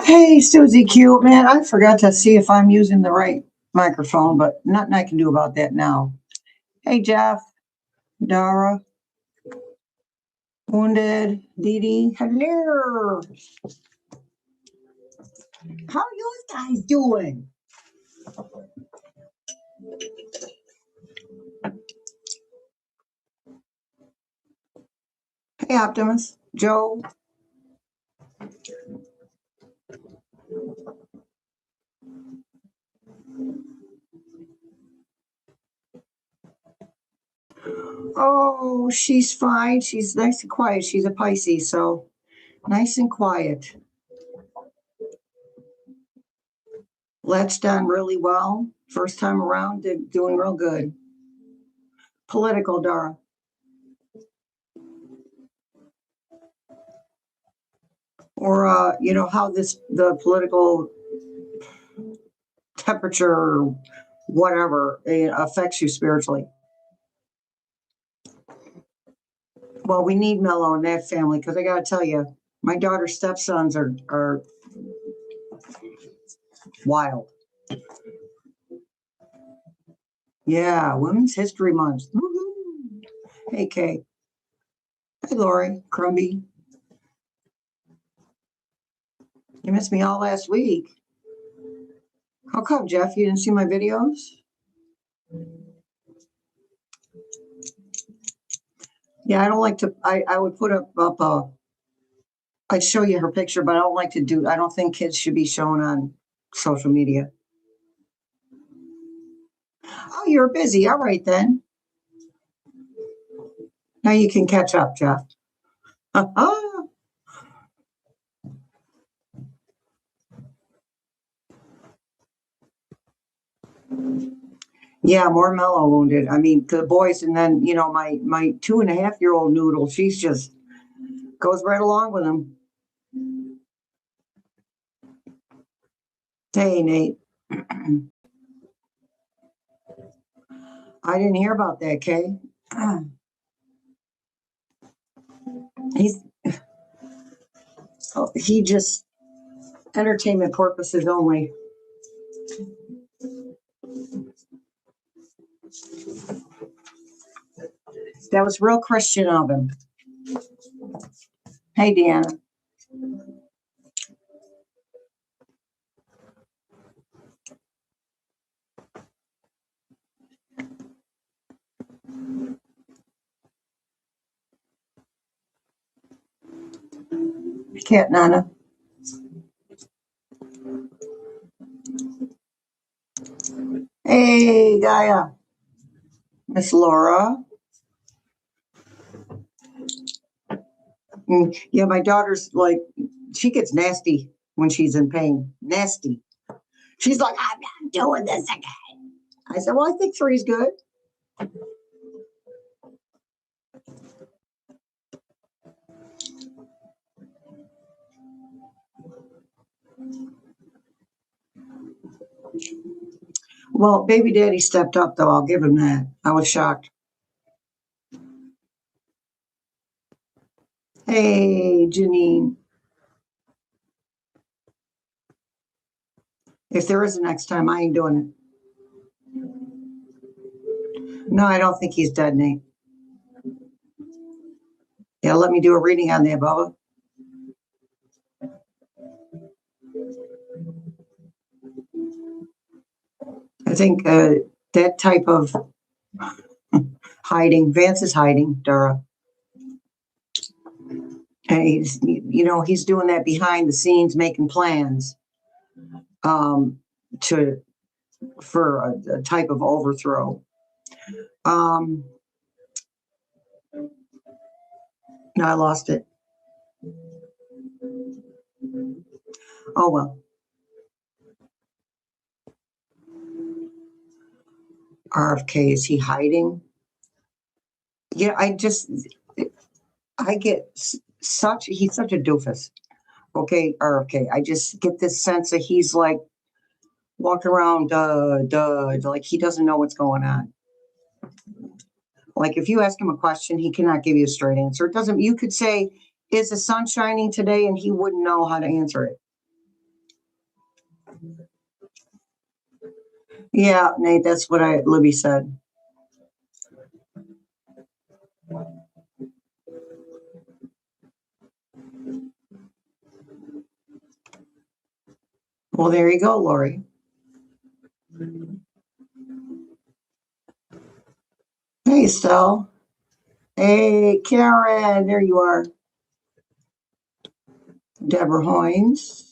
Hey, Susie Q, man, I forgot to see if I'm using the right microphone, but nothing I can do about that now. Hey, Jeff, Dara, Wounded, Dee Dee, hello. How you guys doing? Hey, Optimus, Joe. Oh, she's fine. She's nice and quiet. She's a Pisces, so nice and quiet. Latched on really well. First time around, doing real good. Political, Dara. Or, you know, how the political temperature or whatever it affects you spiritually. Well, we need Mellow in that family, because I got to tell you, my daughter's stepsons are wild. Yeah, Women's History Month. Woo-hoo. Hey, Kay. Hey, Lori, Crumby. You missed me all last week. How come, Jeff? You didn't see my videos? Yeah, I don't like to. I would put up I'd show you her picture, but I don't like to do. I don't think kids should be shown on social media. Oh, you're busy. All right then. Now you can catch up, Jeff. Yeah, more Mellow Wounded. I mean, the boys, and then you know my 2.5-year-old Noodle. She's just goes right along with them. Hey, Nate. I didn't hear about that, Kay. He just entertainment purposes only. That was real Christian of him. Hey, Deanna. Cat Nana. Hey, Gaia. Miss Laura. Yeah, my daughter's like, she gets nasty when she's in pain. Nasty. She's like, I'm not doing this again. I said, well, I think 3's good. Well, baby daddy stepped up, though. I'll give him that. I was shocked. Hey, Janine. If there is a next time, I ain't doing it. No, I don't think he's dead, Nate. Yeah, let me do a reading on that, Bubba. I think that type of hiding, Vance is hiding, Dara. And he's, you know, he's doing that behind the scenes, making plans for a type of overthrow. No, I lost it. Oh, well. RFK, is he hiding? Yeah, I get he's such a doofus. Okay, RFK, I just get this sense that he's like walking around, like he doesn't know what's going on. Like if you ask him a question, he cannot give you a straight answer. You could say, is the sun shining today? And he wouldn't know how to answer it. Yeah, Nate, that's what Libby said. Well, there you go, Lori. Hey, Stell. Hey, Karen, there you are. Deborah Hoynes.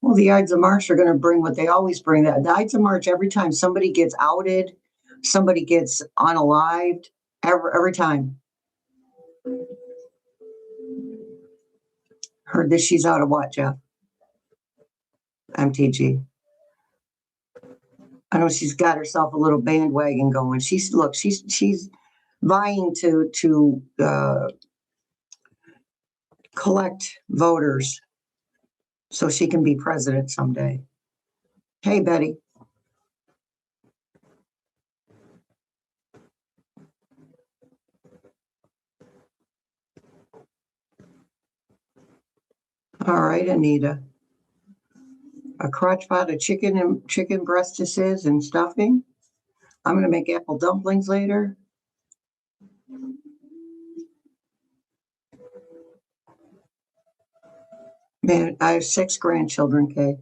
Well, the Ides of March are going to bring what they always bring. The Ides of March, every time somebody gets outed, somebody gets unalived, every time. Heard that she's out of what, Jeff? MTG. I know she's got herself a little bandwagon going. She's vying to collect voters so she can be president someday. Hey, Betty. All right, Anita. A crotch pot of chicken and chicken breastises and stuffing. I'm going to make apple dumplings later. Man, I have 6 grandchildren, Kay,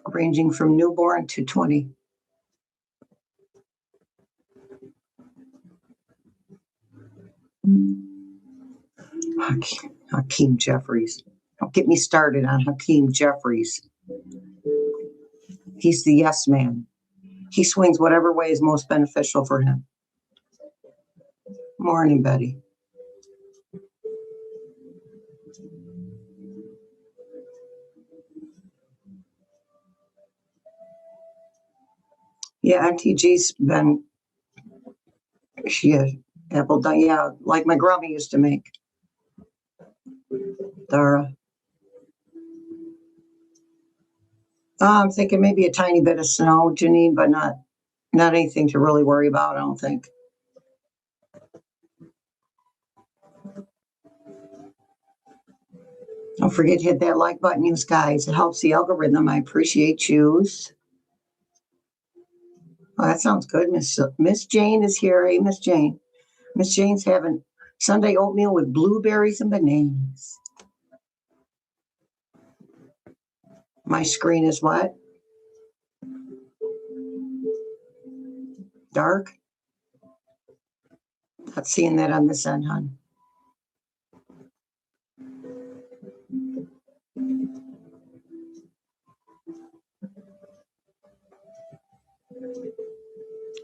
ranging from newborn to 20. Hakeem Jeffries. Don't get me started on Hakeem Jeffries. He's the yes man. He swings whatever way is most beneficial for him. Morning, Betty. Yeah, MTG's been, apple done, yeah, like my grandma used to make. Dara. I'm thinking maybe a tiny bit of snow, Janine, but not anything to really worry about, I don't think. Don't forget to hit that like button, you guys. It helps the algorithm. I appreciate you. Oh, that sounds good. Miss Jane is here. Hey, Miss Jane. Miss Jane's having Sunday oatmeal with blueberries and bananas. My screen is what? Dark? Not seeing that on this end, hon.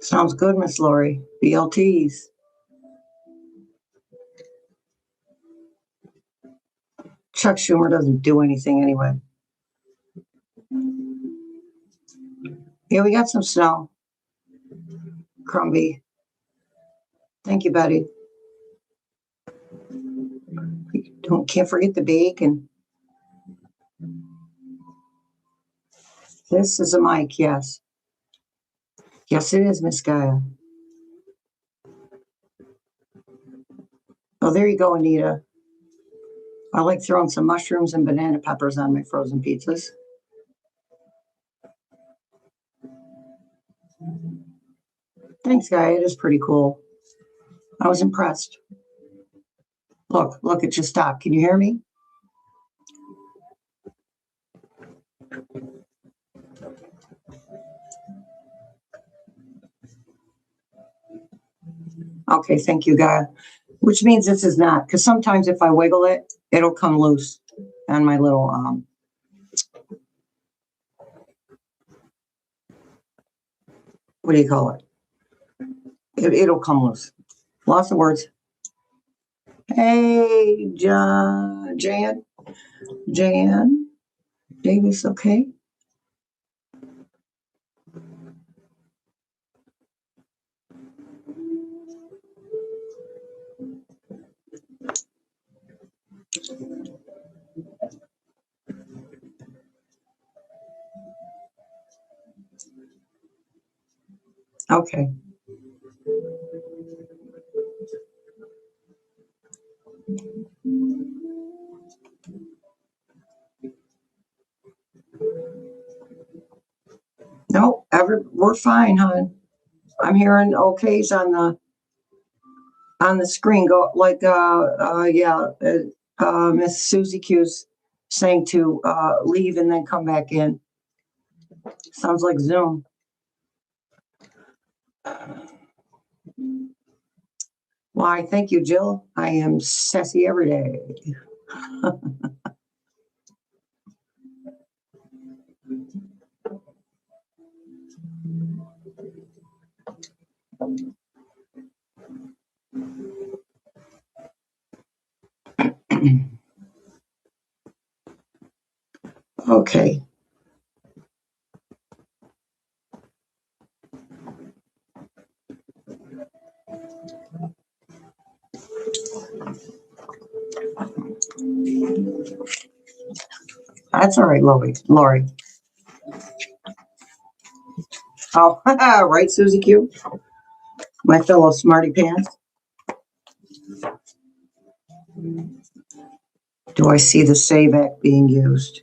Sounds good, Miss Lori. BLTs. Chuck Schumer doesn't do anything anyway. Yeah, we got some snow. Crumby. Thank you, Betty. Can't forget the bacon. This is a mic, yes. Yes, it is, Miss Gaia. Oh, there you go, Anita. I like throwing some mushrooms and banana peppers on my frozen pizzas. Thanks, Gaia. It is pretty cool. I was impressed. Look, it just stopped. Can you hear me? Okay, thank you, Gaia. Which means this is not, because sometimes if I wiggle it, it'll come loose on my little what do you call it? It'll come loose. Lots of words. Hey, Jan Davis, okay? Okay. No, we're fine, hon. I'm hearing okays on the screen. Go like Miss Susie Q's saying to leave and then come back in. Sounds like Zoom. Why, thank you, Jill. I am sassy every day. Okay. That's all right, Lori. Oh, right, Susie Q, my fellow smarty pants. Do I see the save act being used?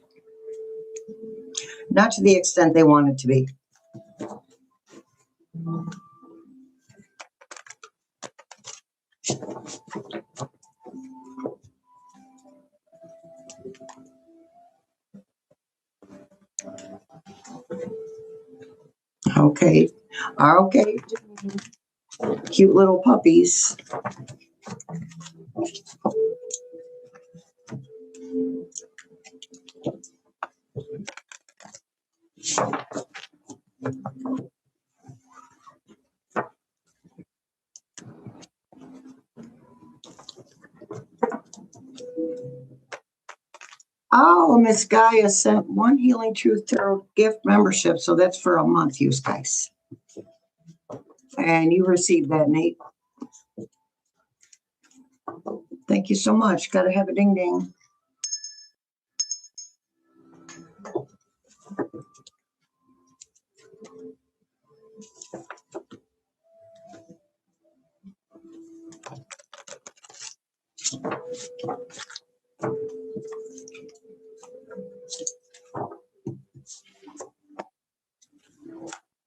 Not to the extent they want it to be. Okay. Okay. Cute little puppies. Oh, Miss Gaia sent one Healing Truth Tarot gift membership, so that's for a month, you guys. And you received that, Nate. Thank you so much. Gotta have a ding ding.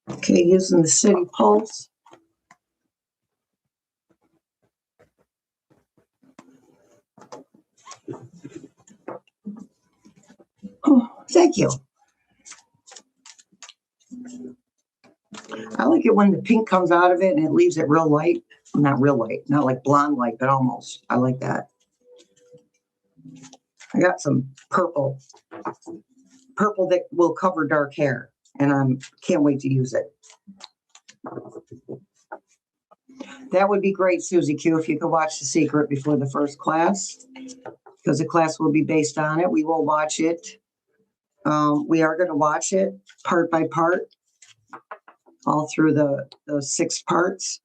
Okay, using the City Pulse. Oh, thank you. I like it when the pink comes out of it and it leaves it real light. Not real light, not like blonde light, but almost. I like that. I got some purple that will cover dark hair, and I can't wait to use it. That would be great, Susie Q, if you could watch The Secret before the first class, because the class will be based on it. We will watch it. We are going to watch it part by part, all through the 6 parts.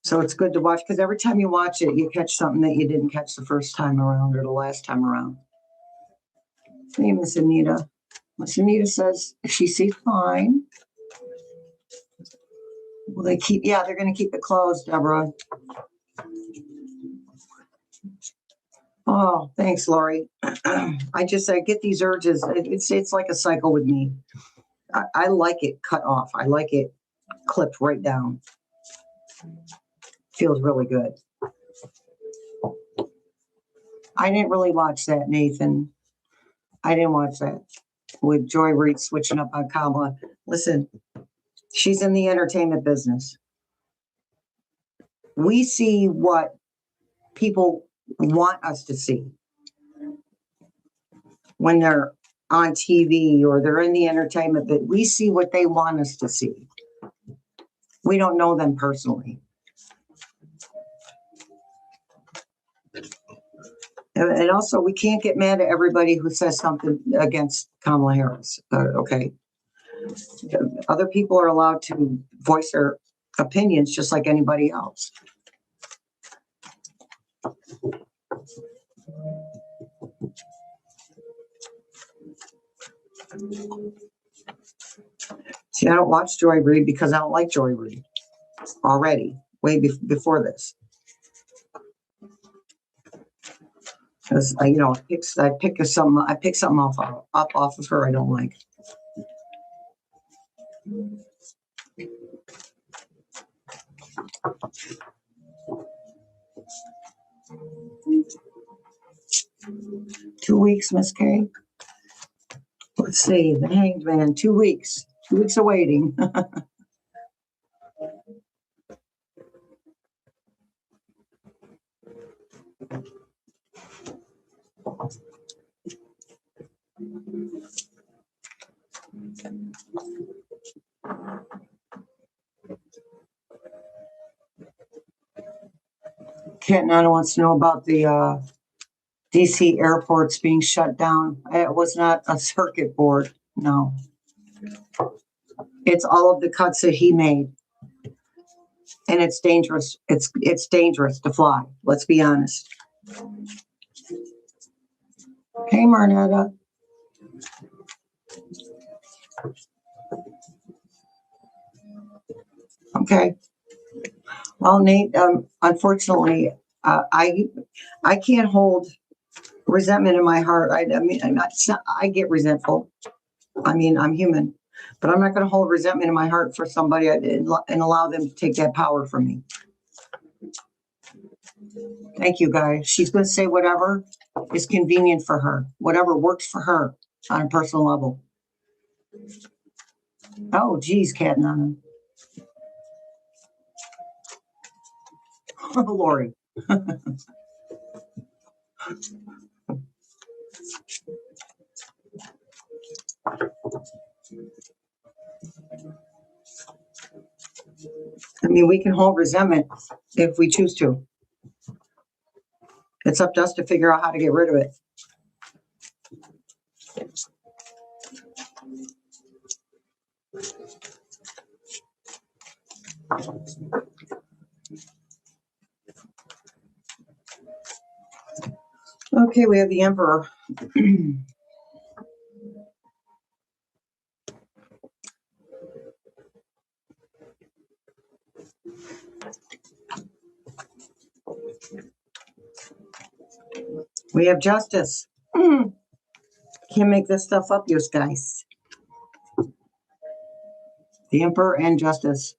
So it's good to watch, because every time you watch it, you catch something that you didn't catch the first time around or the last time around. Hey, Miss Anita. Miss Anita says she sees fine. Will they keep? Yeah, they're going to keep it closed, Deborah. Oh, thanks, Lori. I get these urges. It's like a cycle with me. I like it cut off. I like it clipped right down. Feels really good. I didn't really watch that, Nathan. I didn't watch that with Joy Reid switching up on Kamala. Listen, she's in the entertainment business. We see what people want us to see when they're on TV or they're in the entertainment, that we see what they want us to see. We don't know them personally. And also, we can't get mad at everybody who says something against Kamala Harris. Okay. Other people are allowed to voice their opinions just like anybody else. See, I don't watch Joy Reid because I don't like Joy Reid already, way before this. Because I pick something off of her I don't like. Two weeks, Miss Kay. Let's see, the Hanged Man. 2 weeks. 2 weeks of waiting. Cat Nana wants to know about the DC airports being shut down. It was not a circuit board, no. It's all of the cuts that he made. And it's dangerous. It's dangerous to fly. Let's be honest. Hey, Marnetta. Okay. Well, Nate, unfortunately, I can't hold resentment in my heart. I mean, I get resentful. I mean, I'm human, but I'm not going to hold resentment in my heart for somebody and allow them to take that power from me. Thank you, guys. She's going to say whatever is convenient for her, whatever works for her on a personal level. Oh, geez, Cat Nana. Oh, Lori. I mean, we can hold resentment if we choose to. It's up to us to figure out how to get rid of it. Okay, we have the Emperor. We have Justice. Can't make this stuff up, you guys. The Emperor and Justice.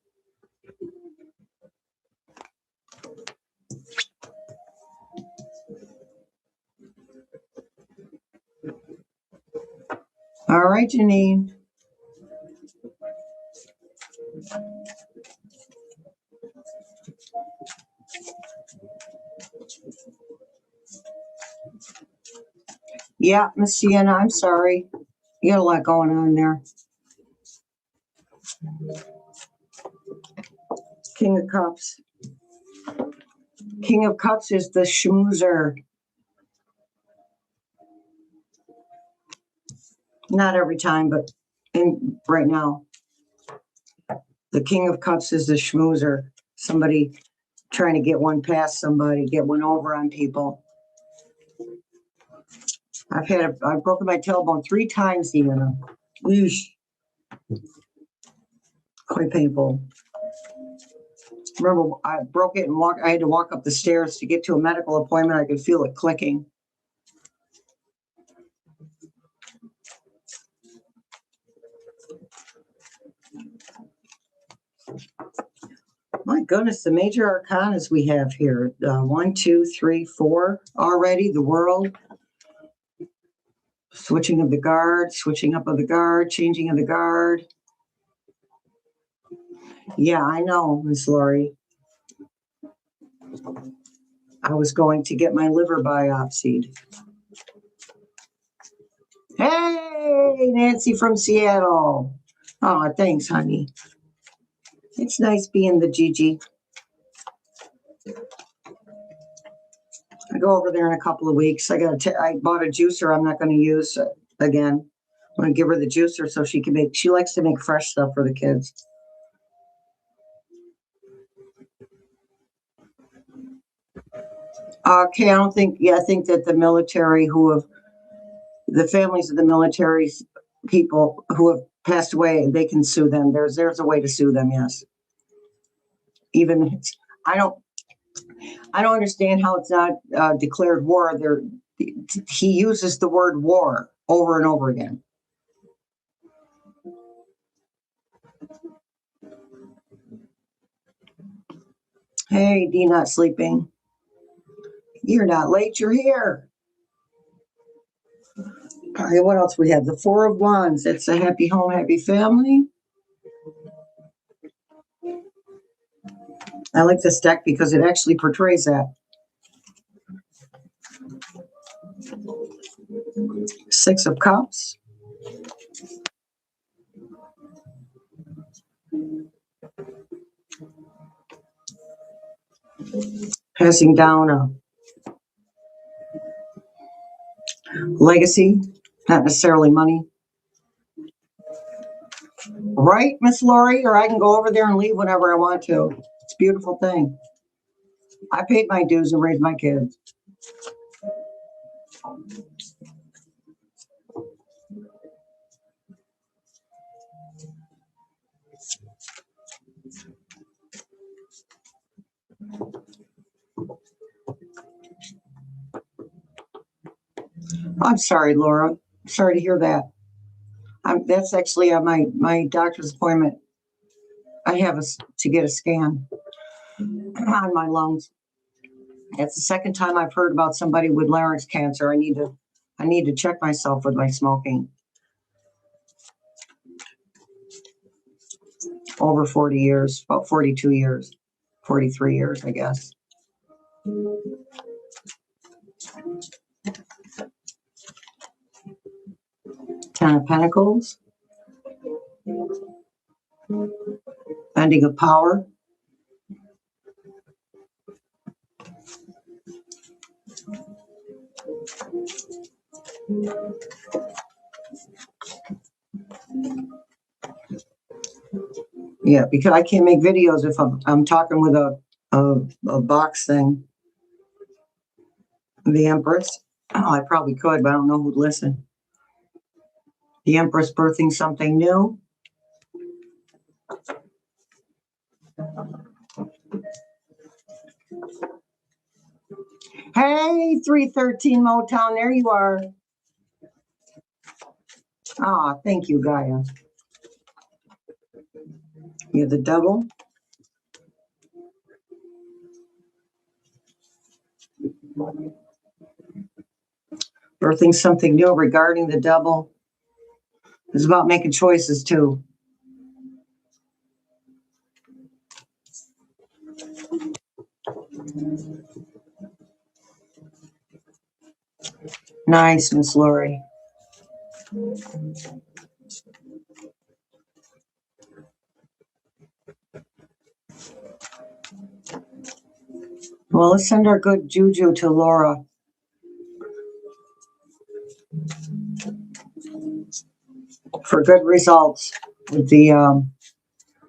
All right, Janine. Yeah, Miss Sienna, I'm sorry. You got a lot going on there. King of Cups. King of Cups is the schmoozer. Not every time, but right now. The King of Cups is the schmoozer. Somebody trying to get one past somebody, get one over on people. I've broken my tailbone 3 times, even. Eesh. Quite painful. Remember, I broke it and I had to walk up the stairs to get to a medical appointment. I could feel it clicking. My goodness, the major arcanas we have here. 1, 2, 3, 4 already. The World. Switching of the guard, switching up of the guard, changing of the guard. Yeah, I know, Miss Lori. I was going to get my liver biopsied. Hey, Nancy from Seattle. Oh, thanks, honey. It's nice being the Gigi. I go over there in a couple of weeks. I bought a juicer I'm not going to use again. I'm going to give her the juicer so she can she likes to make fresh stuff for the kids. Okay, I think that the military the families of the military people who have passed away, they can sue them. There's a way to sue them, yes. Even I don't understand how it's not declared war. He uses the word war over and over again. Hey, D, not sleeping. You're not late, you're here. All right, what else we have? The Four of Wands. It's a happy home, happy family. I like this deck because it actually portrays that. Six of Cups. Passing down a legacy, not necessarily money. Right, Miss Lori? Or I can go over there and leave whenever I want to. It's a beautiful thing. I paid my dues and raised my kids. I'm sorry, Laura. Sorry to hear that. That's actually my doctor's appointment. I have to get a scan on my lungs. It's the second time I've heard about somebody with larynx cancer. I need to check myself with my smoking. Over 40 years, about 42 years, 43 years, I guess. Ten of Pentacles. Ending of power. Yeah, because I can't make videos if I'm talking with a box thing. The Empress. Oh, I probably could, but I don't know who'd listen. The Empress birthing something new. Hey, 313 Motown, there you are. Ah, thank you, Gaia. You're the Devil. Birthing something new regarding the Devil. It's about making choices too. Nice, Miss Lori. Well, let's send our good juju to Laura. For good results with the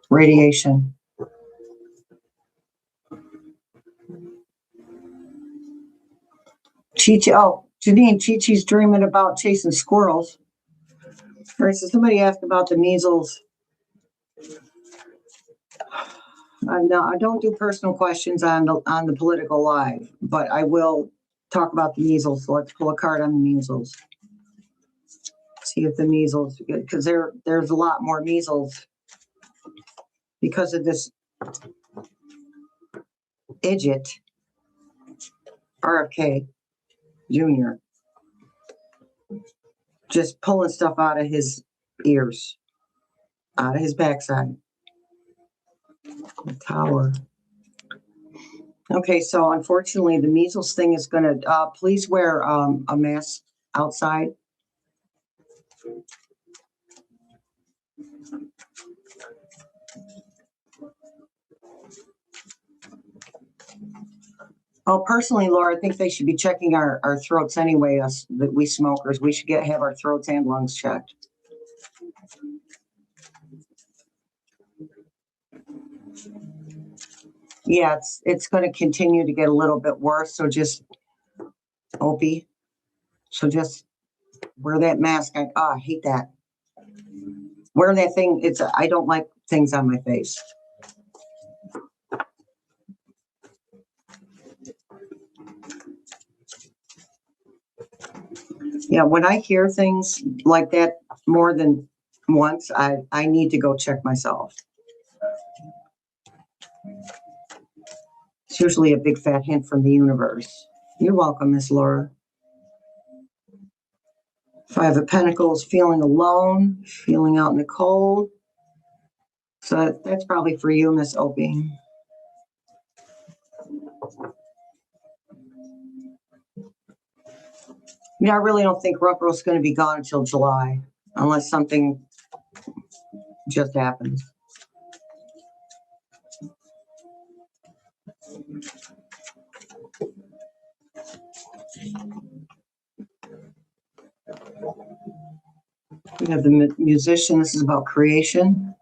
radiation. Chi-Chi, oh, Janine, Chi-Chi's dreaming about chasing squirrels. All right, so somebody asked about the measles. No, I don't do personal questions on the political live, but I will talk about the measles. So let's pull a card on the measles. See if the measles, because there's a lot more measles because of this idiot, RFK Jr. just pulling stuff out of his ears, out of his backside. The Tower. Okay, so unfortunately, the measles thing is going to, please wear a mask outside. Oh, personally, Laura, I think they should be checking our throats anyway, us that we smokers. We should have our throats and lungs checked. Yeah, it's going to continue to get a little bit worse. So just, Opie, so just wear that mask. I hate that. Wear that thing. I don't like things on my face. Yeah, when I hear things like that more than once, I need to go check myself. It's usually a big fat hint from the universe. You're welcome, Miss Laura. Five of Pentacles, feeling alone, feeling out in the cold. So that's probably for you, Miss Opie. Yeah, I really don't think Ruckel's going to be gone until July, unless something just happens. We have the musician. This is about creation.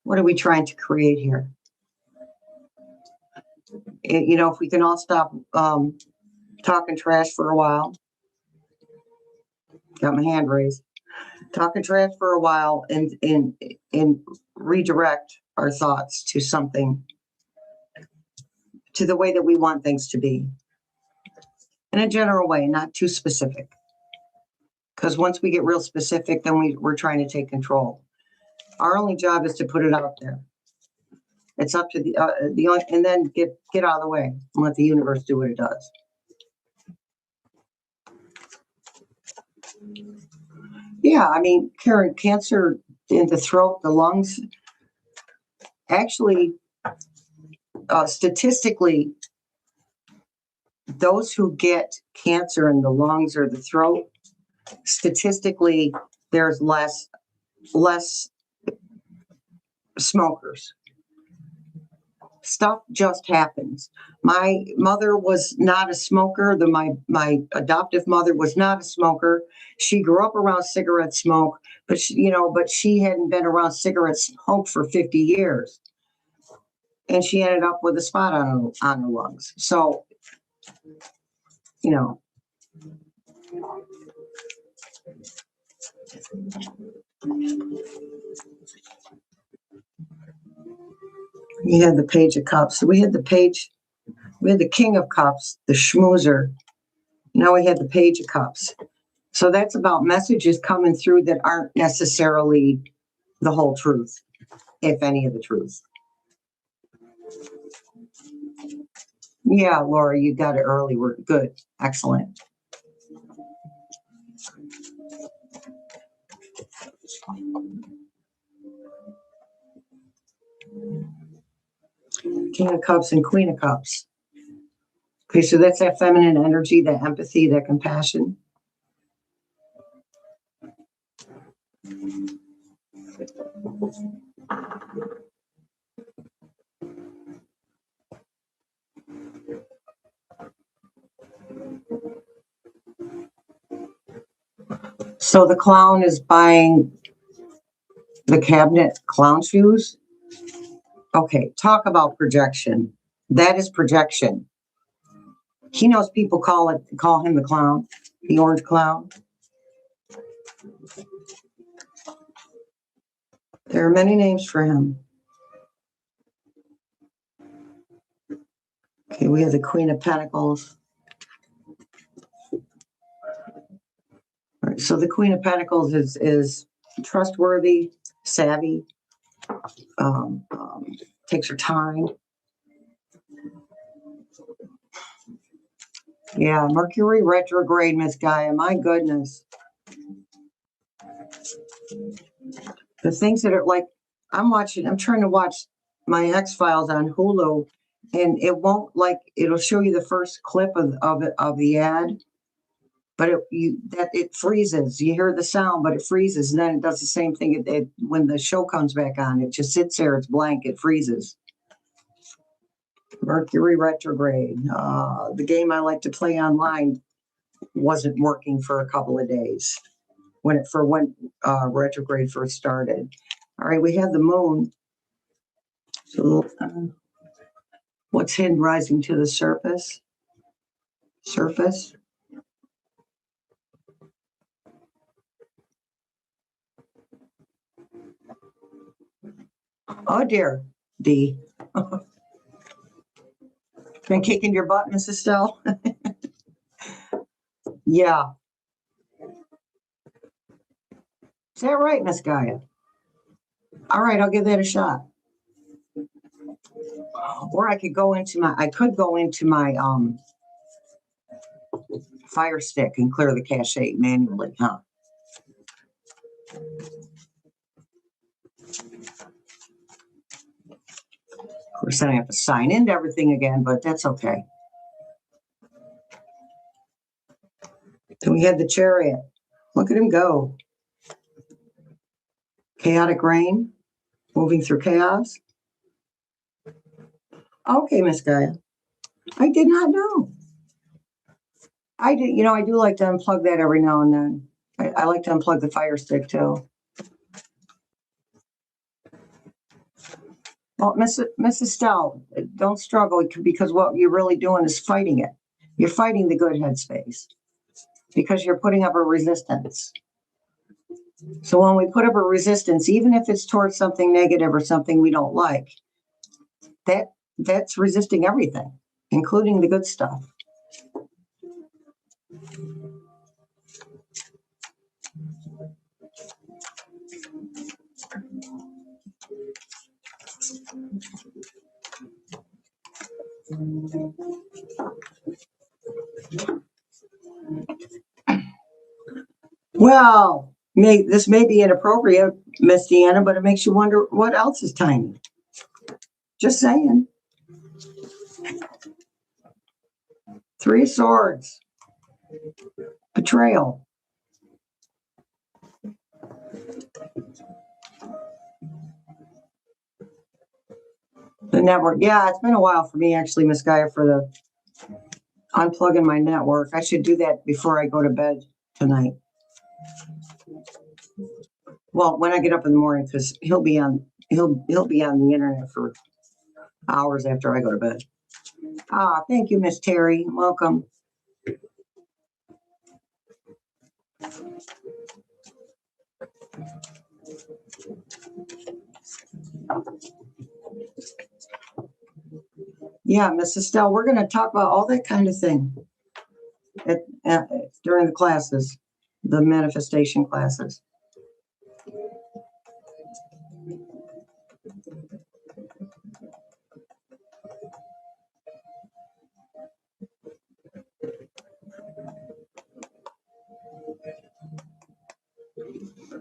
What are we trying to create here? You know, if we can all stop talking trash for a while. Got my hand raised. Talking trash for a while and redirect our thoughts to something, to the way that we want things to be. In a general way, not too specific. Because once we get real specific, then we're trying to take control. Our only job is to put it out there. It's up to and then get out of the way and let the universe do what it does. Yeah, I mean, Karen, cancer in the throat, the lungs, actually, statistically, those who get cancer in the lungs or the throat, statistically, there's less smokers. Stuff just happens. My mother was not a smoker. My adoptive mother was not a smoker. She grew up around cigarette smoke, but she hadn't been around cigarette smoke for 50 years. And she ended up with a spot on her lungs. So, you know. We had the Page of Cups. So we had the King of Cups, the schmoozer. Now we had the Page of Cups. So that's about messages coming through that aren't necessarily the whole truth, if any of the truth. Yeah, Laura, you got it early. We're good. Excellent. King of Cups and Queen of Cups. Okay, so that's that feminine energy, that empathy, that compassion. So the clown is buying the cabinet clown shoes. Okay, talk about projection. That is projection. He knows people call him the clown, the orange clown. There are many names for him. Okay, we have the Queen of Pentacles. All right, so the Queen of Pentacles is trustworthy, savvy, takes her time. Yeah, Mercury retrograde, Miss Gaia. My goodness. The things that are like, I'm trying to watch my X-Files on Hulu, and it won't, like, it'll show you the first clip of the ad, but it freezes. You hear the sound, but it freezes, and then it does the same thing when the show comes back on. It just sits there. It's blank. It freezes. Mercury retrograde. The game I like to play online wasn't working for a couple of days when retrograde first started. All right, we have the moon. So, what's hidden rising to the surface? Surface. Oh dear, D. Been kicking your butt, Mrs. Stell? Yeah. Is that right, Miss Gaia? All right, I'll give that a shot. Or I could go into my Fire Stick and clear the cache manually, huh? Of course, then I have to sign into everything again, but that's okay. Then we had the Chariot. Look at him go. Chaotic rain, moving through chaos. Okay, Miss Gaia. I did not know. I do like to unplug that every now and then. I like to unplug the Fire Stick too. Well, Mrs. Stell, don't struggle, because what you're really doing is fighting it. You're fighting the good headspace because you're putting up a resistance. So when we put up a resistance, even if it's towards something negative or something we don't like, that's resisting everything, including the good stuff. Well, this may be inappropriate, Miss Deanna, but it makes you wonder what else is tiny. Just saying. Three of Swords. Betrayal. The network. Yeah, it's been a while for me, actually, Miss Gaia, for the unplugging my network. I should do that before I go to bed tonight. Well, when I get up in the morning, because he'll be on the internet for hours after I go to bed. Thank you, Miss Terry. Welcome. Yeah, Mrs. Stell, we're going to talk about all that kind of thing during the classes, the manifestation classes.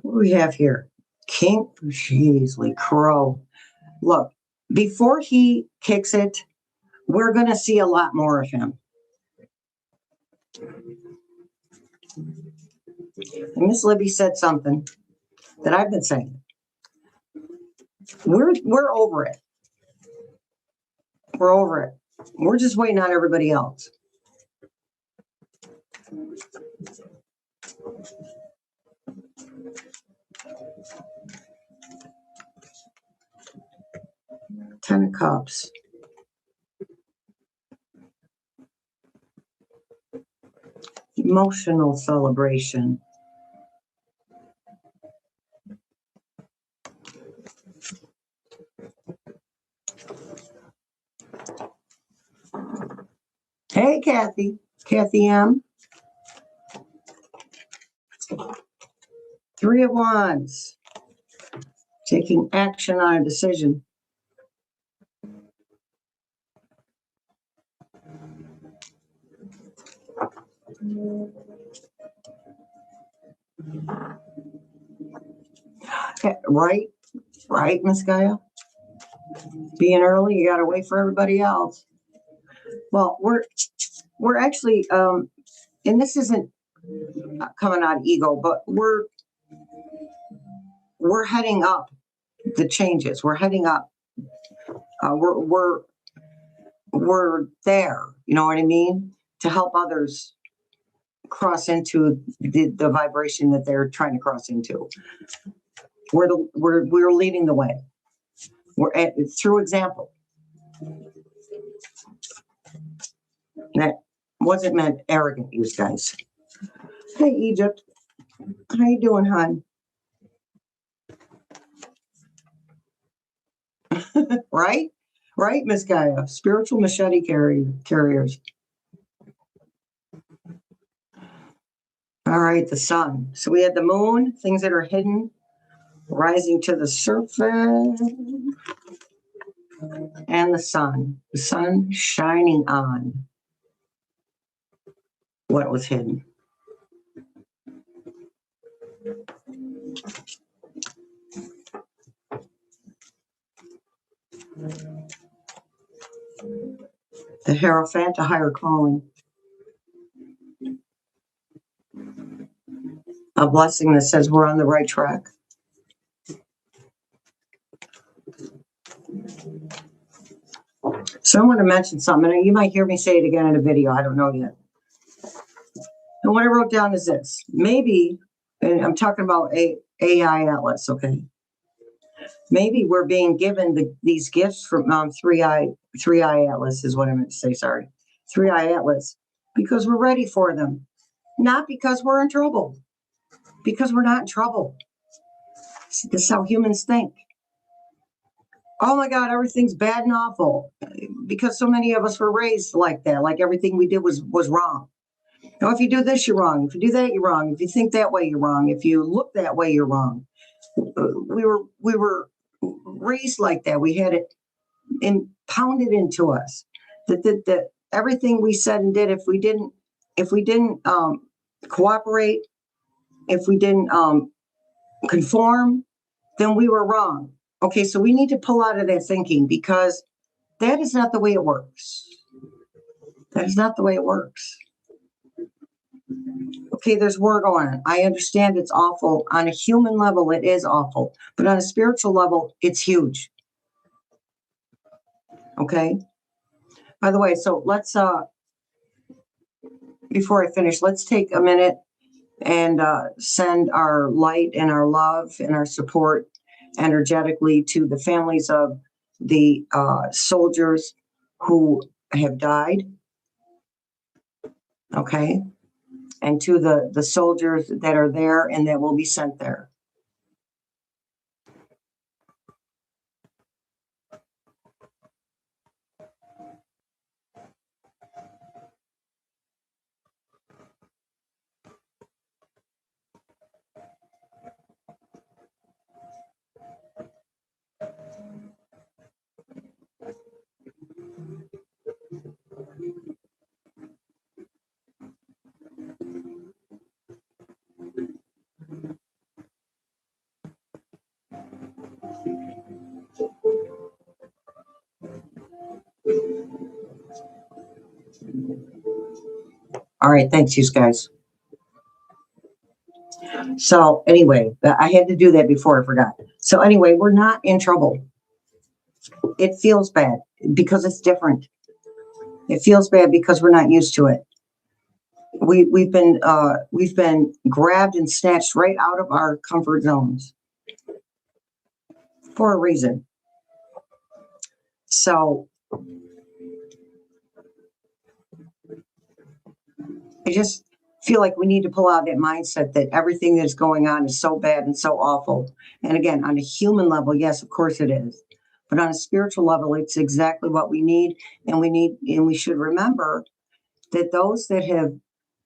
What do we have here? King, Jeezly Crow. Look, before he kicks it, we're going to see a lot more of him. And Miss Libby said something that I've been saying. We're over it. We're over it. We're just waiting on everybody else. Ten of Cups. Emotional celebration. Hey, Kathy. Kathy M. Three of Wands. Taking action on a decision. Right, Miss Gaia? Being early, you got to wait for everybody else. Well, we're actually, and this isn't coming out of ego, but we're heading up the changes. We're heading up. We're there. You know what I mean? To help others cross into the vibration that they're trying to cross into. We're leading the way. Through example. That wasn't meant arrogant, you guys. Hey, Egypt. How you doing, hon? Right? Right, Miss Gaia. Spiritual machete carriers. All right, the sun. So we had the moon, things that are hidden, rising to the surface, and the sun shining on what was hidden. The Hierophant, a higher calling. A blessing that says we're on the right track. So I want to mention something, and you might hear me say it again in a video. I don't know yet. And what I wrote down is this. Maybe, and I'm talking about AI Atlas, okay? Maybe we're being given these gifts from 3i Atlas is what I meant to say, sorry. 3i Atlas, because we're ready for them. Not because we're in trouble. Because we're not in trouble. This is how humans think. Oh my God, everything's bad and awful. Because so many of us were raised like that, like everything we did was wrong. Now, if you do this, you're wrong. If you do that, you're wrong. If you think that way, you're wrong. If you look that way, you're wrong. We were raised like that. We had it pounded into us that everything we said and did, if we didn't cooperate, if we didn't conform, then we were wrong. Okay, so we need to pull out of that thinking, because that is not the way it works. That is not the way it works. Okay, there's war going on. I understand it's awful. On a human level, it is awful. But on a spiritual level, it's huge. Okay? By the way, so let's, before I finish, let's take a minute and send our light and our love and our support energetically to the families of the soldiers who have died. Okay? And to the soldiers that are there and that will be sent there. All right, thanks, you guys. So anyway, I had to do that before I forgot. So anyway, we're not in trouble. It feels bad because it's different. It feels bad because we're not used to it. We've been grabbed and snatched right out of our comfort zones for a reason. So I just feel like we need to pull out that mindset that everything that's going on is so bad and so awful. And again, on a human level, yes, of course it is. But on a spiritual level, it's exactly what we need. And we should remember that those that have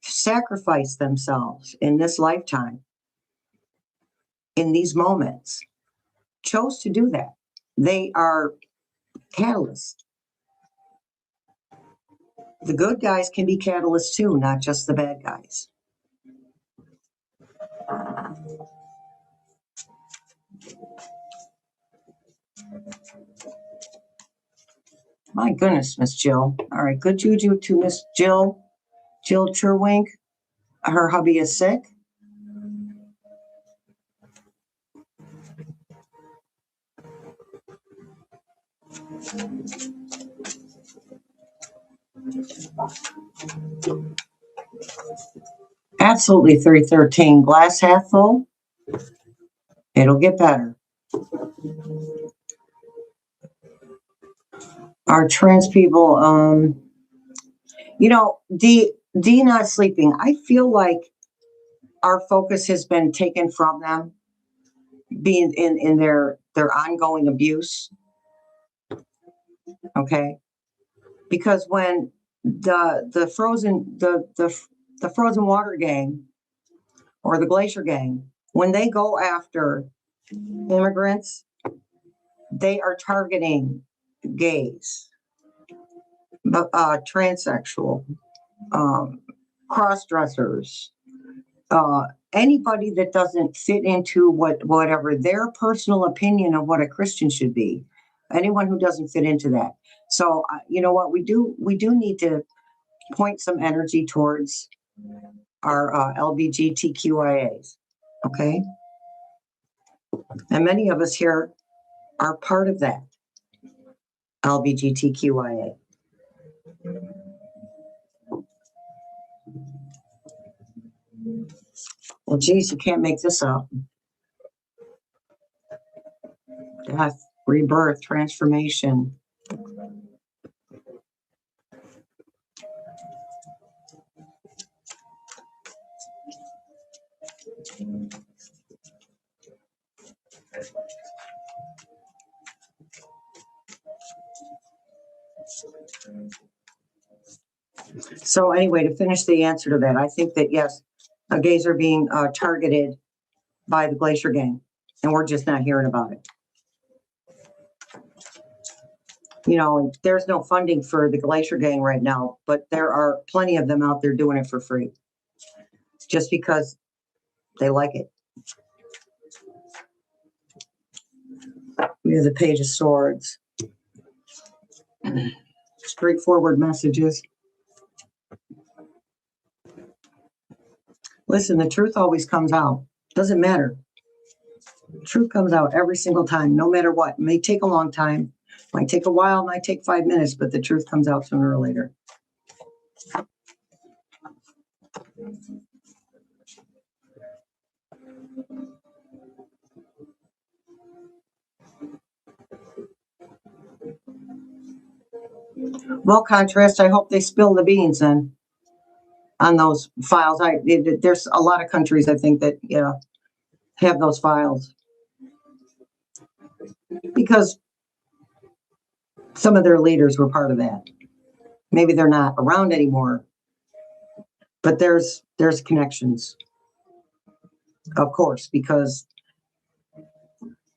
sacrificed themselves in this lifetime, in these moments, chose to do that. They are catalysts. The good guys can be catalysts too, not just the bad guys. My goodness, Miss Jill. All right, good juju to Miss Jill Churwink. Her hubby is sick. Absolutely 313. Glass half full. It'll get better. Our trans people, you know, D not sleeping. I feel like our focus has been taken from them, being in their ongoing abuse. Okay, because when the frozen water gang or the glacier gang, when they go after immigrants, they are targeting gays, transsexual, cross-dressers, anybody that doesn't fit into whatever their personal opinion of what a Christian should be, anyone who doesn't fit into that. So you know what, we do need to point some energy towards our LGBTQIAs, okay? And many of us here are part of that LGBTQIA. Well, geez, you can't make this up. Death, rebirth, transformation. So anyway, to finish the answer to that, I think that yes, gays are being targeted by the Glacier Gang, and we're just not hearing about it. You know, there's no funding for the Glacier Gang right now, but there are plenty of them out there doing it for free, just because they like it. We have the Page of Swords. Straightforward messages. Listen, the truth always comes out. Doesn't matter. Truth comes out every single time, no matter what. It may take a long time, might take a while, might take 5 minutes, but the truth comes out sooner or later. Well, contrast, I hope they spill the beans then on those files. There's a lot of countries, I think, that have those files, because some of their leaders were part of that. Maybe they're not around anymore, but there's connections, of course, because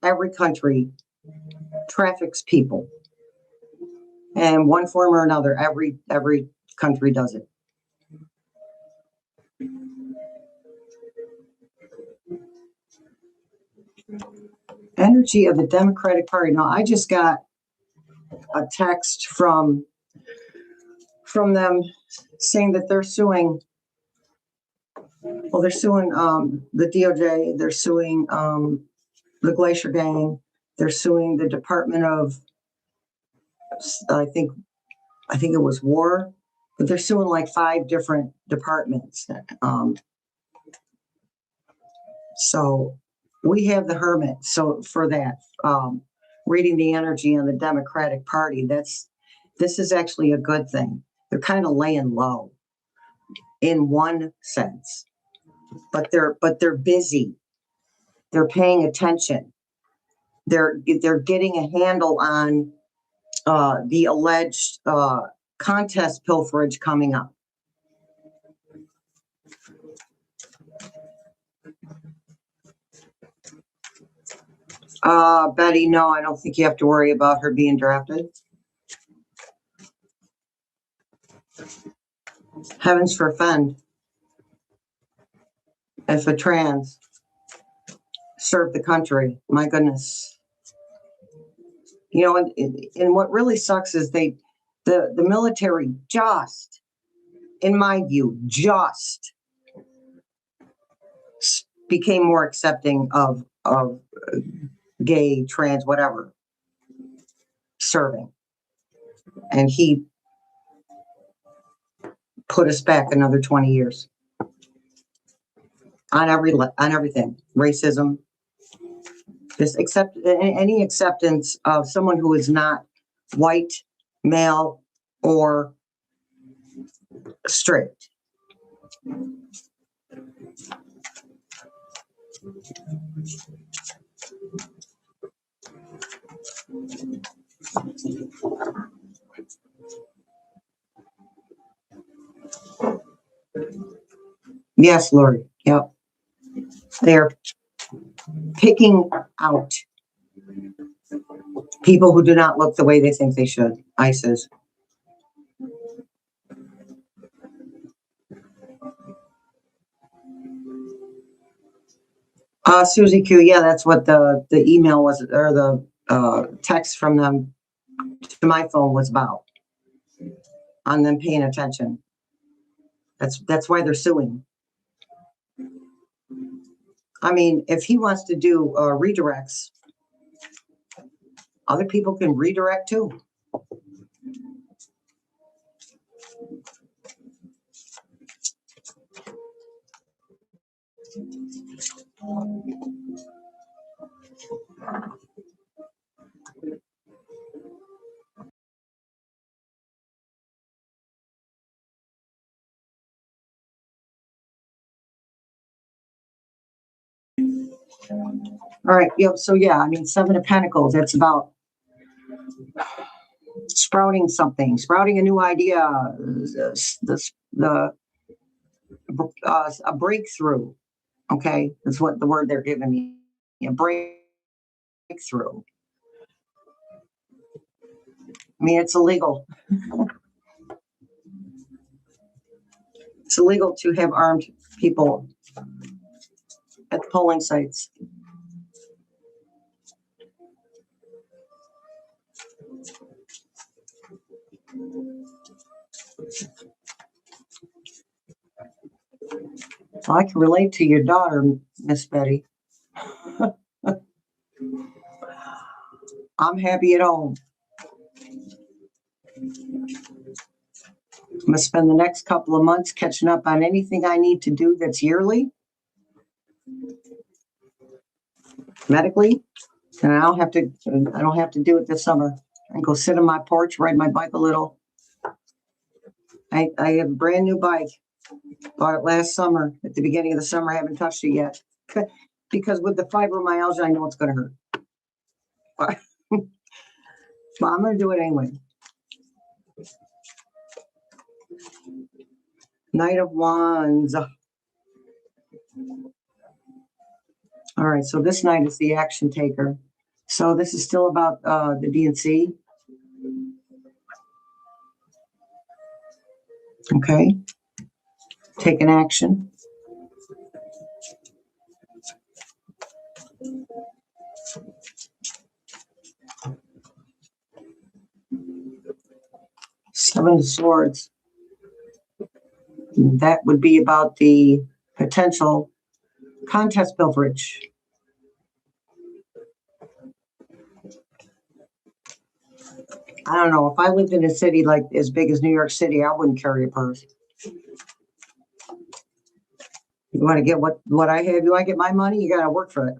every country traffics people, and one form or another, every country does it. Energy of the Democratic Party. Now, I just got a text from them saying that they're suing. Well, they're suing the DOJ. They're suing the Glacier Gang. They're suing the Department of, I think it was War, but they're suing like 5 different departments. So we have the Hermit. So for that, reading the energy on the Democratic Party, this is actually a good thing. They're kind of laying low in one sense, but they're busy. They're paying attention. They're getting a handle on the alleged contest pilferage coming up. Betty, no, I don't think you have to worry about her being drafted. Heavens forfend. If a trans served the country, my goodness. You know, and what really sucks is the military just, in my view, just became more accepting of gay, trans, whatever, serving. And he put us back another 20 years on everything, racism, any acceptance of someone who is not white, male, or straight. Yes, Lori. Yep. They're picking out people who do not look the way they think they should. ISIS. Susie Q. Yeah, that's what the email was, or the text from them to my phone was about. On them paying attention. That's why they're suing. I mean, if he wants to do redirects, other people can redirect too. All right. Yep. So yeah, I mean, Seven of Pentacles. That's about sprouting something, sprouting a new idea, a breakthrough. Okay, that's what the word they're giving me. A breakthrough. I mean, it's illegal. It's illegal to have armed people at the polling sites. Well, I can relate to your daughter, Miss Betty. I'm happy at home. I'm going to spend the next couple of months catching up on anything I need to do that's yearly, medically, and I don't have to do it this summer. I can go sit on my porch, ride my bike a little. I have a brand new bike. Bought it last summer. At the beginning of the summer, I haven't touched it yet. Because with the fibromyalgia, I know it's going to hurt. But I'm going to do it anyway. Knight of Wands. All right, so this knight is the action taker. So this is still about the DNC. Okay. Taking action. Seven of Swords. That would be about the potential contest pilferage. I don't know. If I lived in a city like as big as New York City, I wouldn't carry a purse. You want to get what I have? You want to get my money? You got to work for it.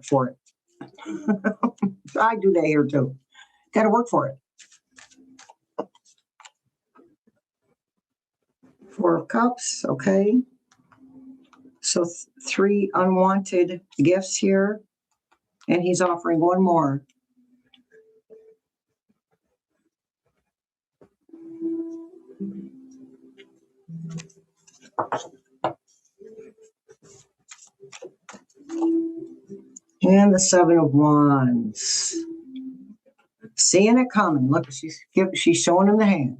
I do that here too. Got to work for it. Four of Cups. Okay. So 3 unwanted gifts here, and he's offering one more. And the Seven of Wands. Seeing it coming. Look, she's showing him the hand.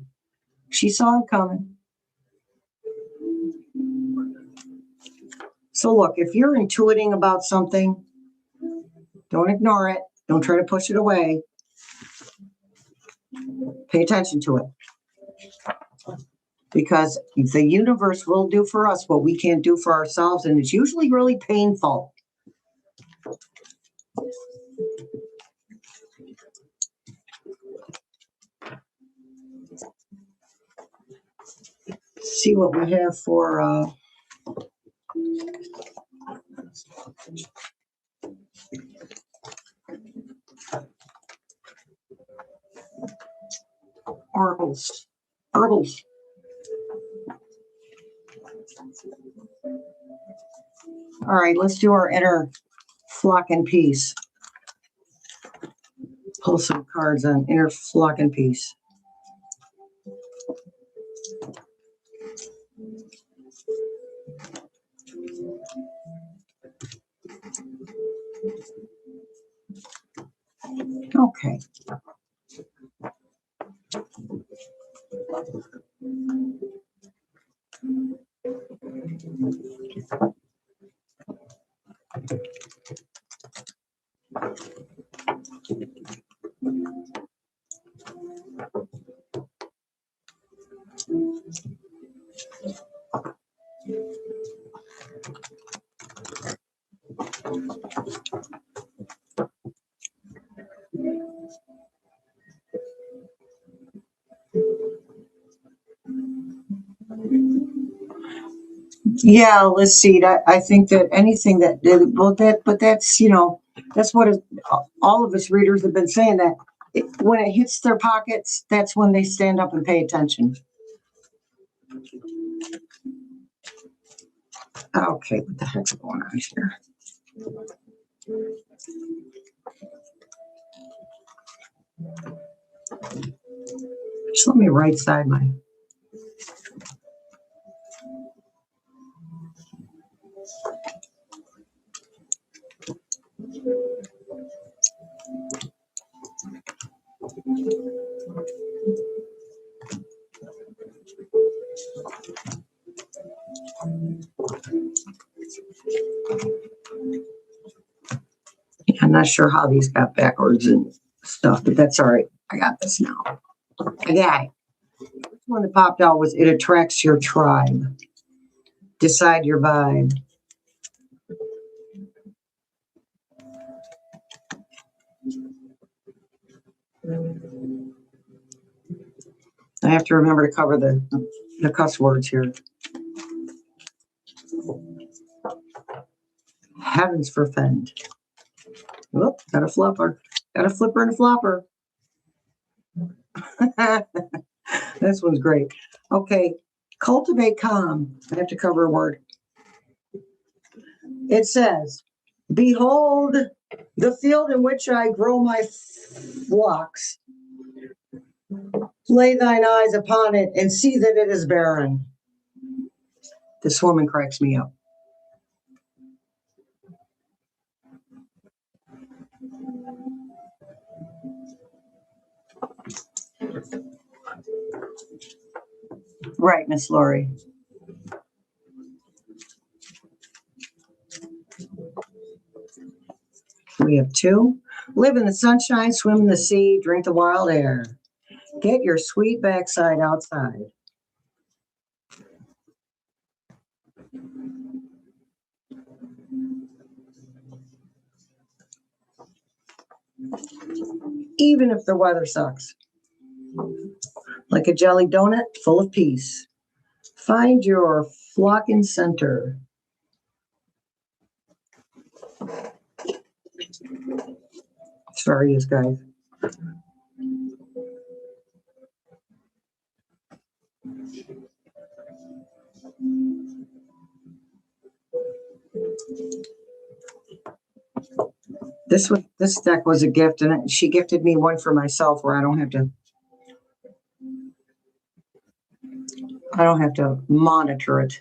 She saw it coming. So look, if you're intuiting about something, don't ignore it. Don't try to push it away. Pay attention to it. Because the universe will do for us what we can't do for ourselves, and it's usually really painful. See what we have for oracles. Herbals. All right, let's do our inner flock and peace. Pull some cards on inner flock and peace. Okay. Yeah, let's see. I think that anything that, well, but that's, that's what all of us readers have been saying, that when it hits their pockets, that's when they stand up and pay attention. Okay, what the heck's going on here? Just let me right side my. I'm not sure how these got backwards and stuff, but that's all right. I got this now. I got it. This one that popped out was it attracts your tribe. Decide your vibe. I have to remember to cover the cuss words here. Heavens forfend. Whoop, got a fluffer. Got a flipper and a flopper. This one's great. Okay, cultivate calm. I have to cover a word. It says, behold the field in which I grow my flocks. Lay thine eyes upon it and see that it is barren. This woman cracks me up. Right, Miss Lori. We have two. Live in the sunshine, swim in the sea, drink the wild air. Get your sweet backside outside. Even if the weather sucks. Like a jelly donut full of peace. Find your flocking center. Sorry, you guys. This deck was a gift, and she gifted me one for myself where I don't have to monitor it.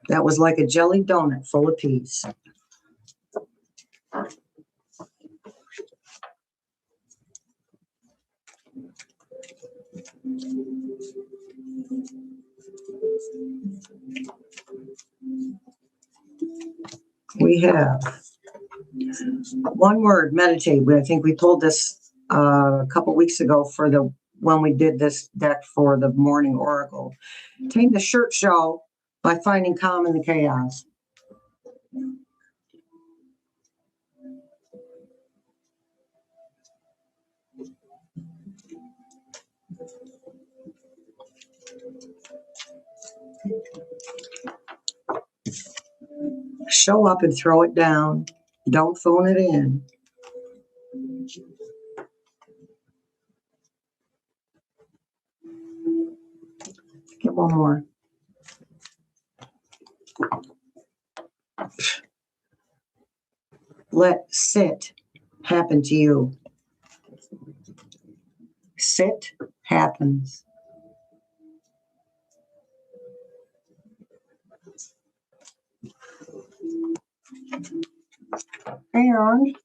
That was like a jelly donut full of peace. We have one word, meditate. I think we told this a couple weeks ago when we did this deck for the morning oracle. Take the shirt show by finding calm in the chaos. Show up and throw it down. Don't phone it in. Get one more. Let sit happen to you. Sit happens. And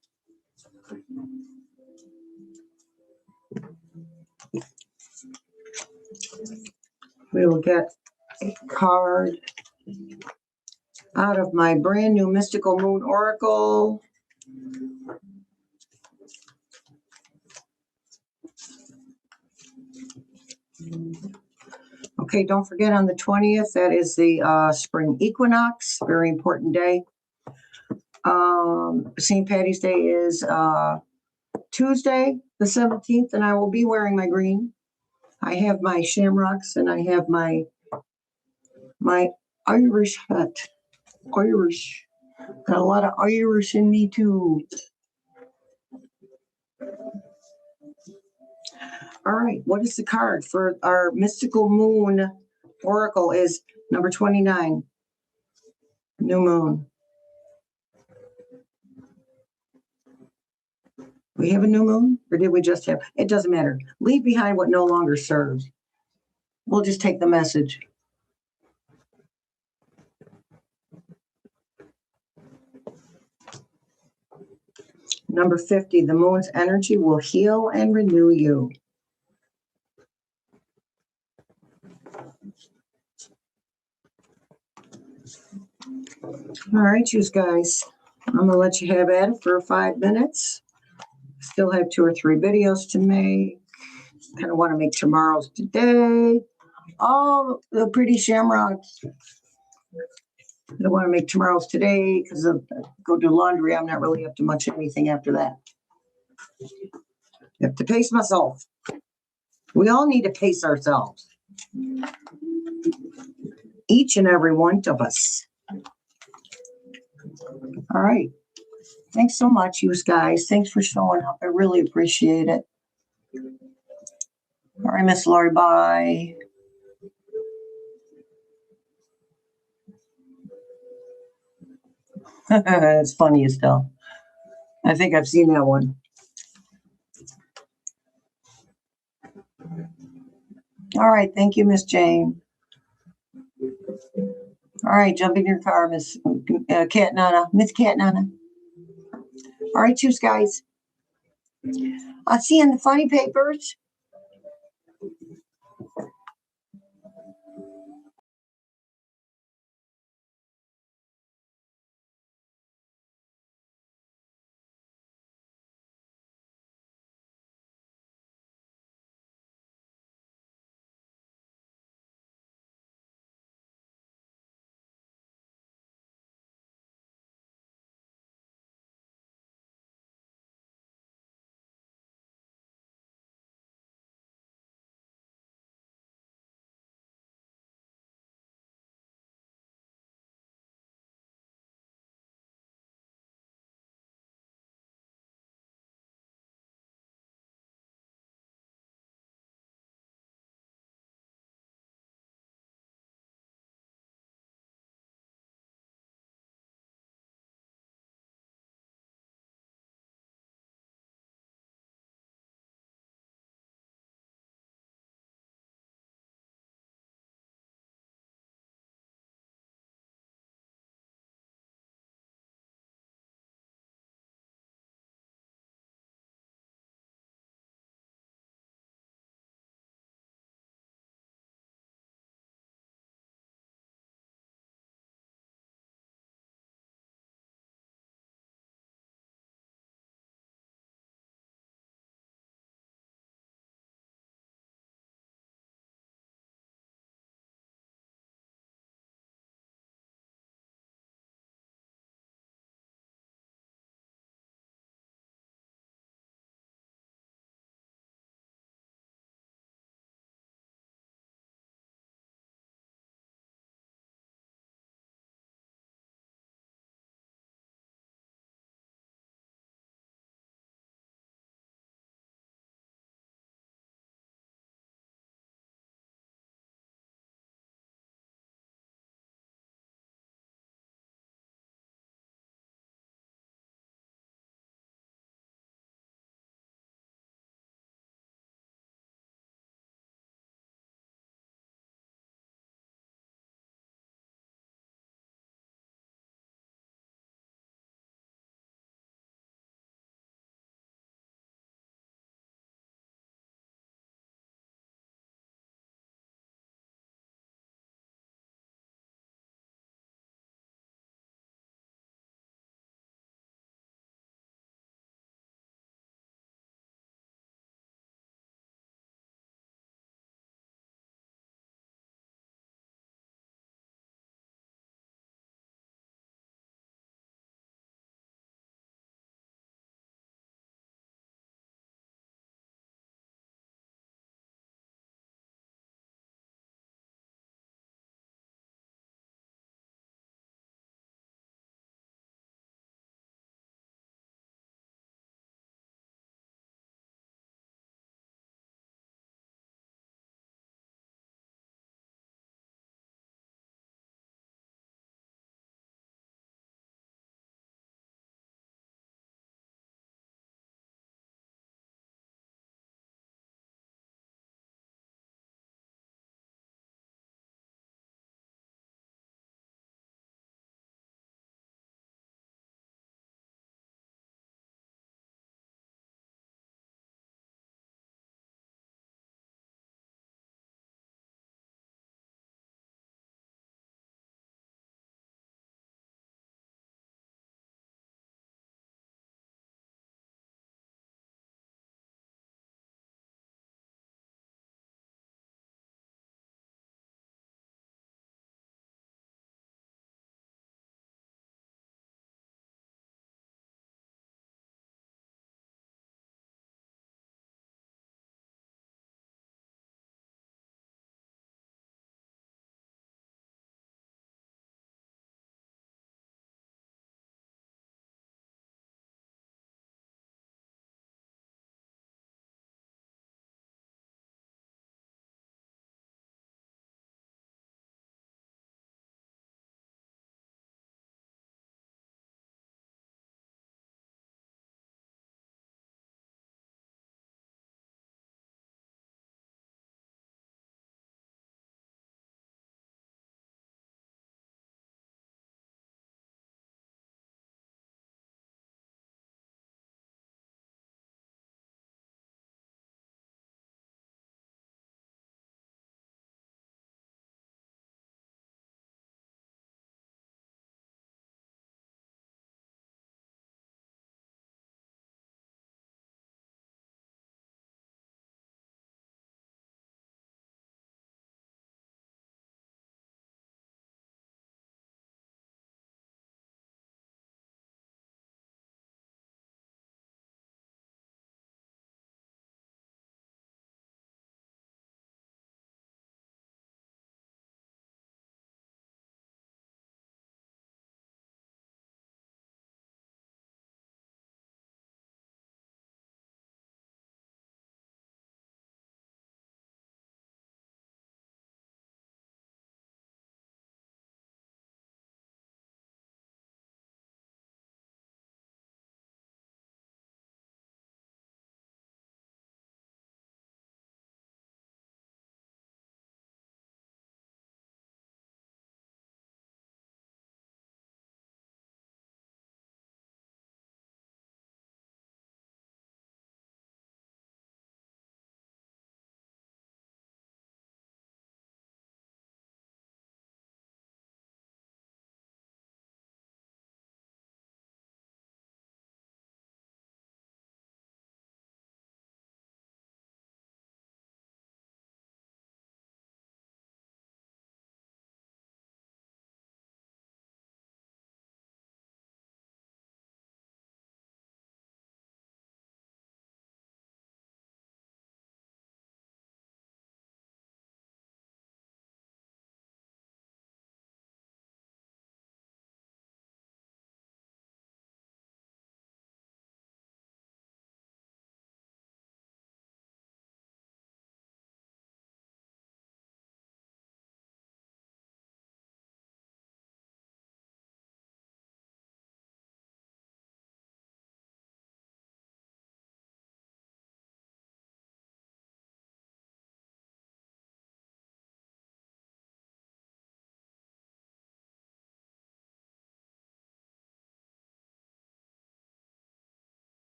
we will get a card out of my brand new Mystical Moon Oracle. Okay, don't forget on the 20th, that is the spring equinox, very important day. St. Patty's Day is Tuesday, the 17th, and I will be wearing my green. I have my shamrocks and I have my Irish hat. Irish. Got a lot of Irish in me too. All right, what is the card for our Mystical Moon Oracle is number 29, New Moon. We have a new moon, or did we just have? It doesn't matter. Leave behind what no longer serves. We'll just take the message. Number 50, the moon's energy will heal and renew you. All right, you guys. I'm going to let you have at it for 5 minutes. Still have 2 or 3 videos to make. Kind of want to make tomorrow's today. Oh, the pretty shamrocks. I want to make tomorrow's today because go do laundry. I'm not really up to much anything after that. I have to pace myself. We all need to pace ourselves. Each and every one of us. All right. Thanks so much, you guys. Thanks for showing up. I really appreciate it. All right, Miss Lori, bye. It's funny as hell. I think I've seen that one. All right, thank you, Miss Jane. All right, jump in your car, Miss Cat Nana. Miss Cat Nana. All right, you guys. I'll see you in the funny papers.